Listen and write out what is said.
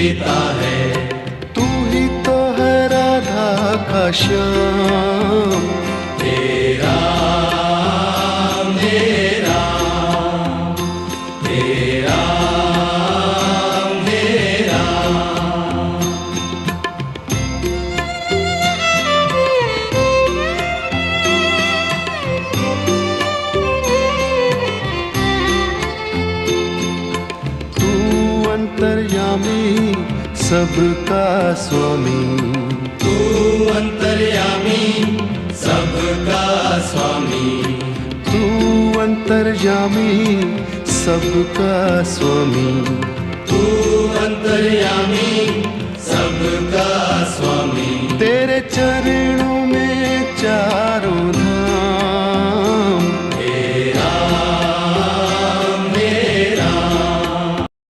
पिता है। तू ही तो है राधा का श्याम। तेरा मेरा तेरा मेरा। तू अंतर्यामी सबका स्वामी। तू अंतर्यामी सबका स्वामी। तू अंतर्यामी सबका स्वामी। तू अंतर्यामी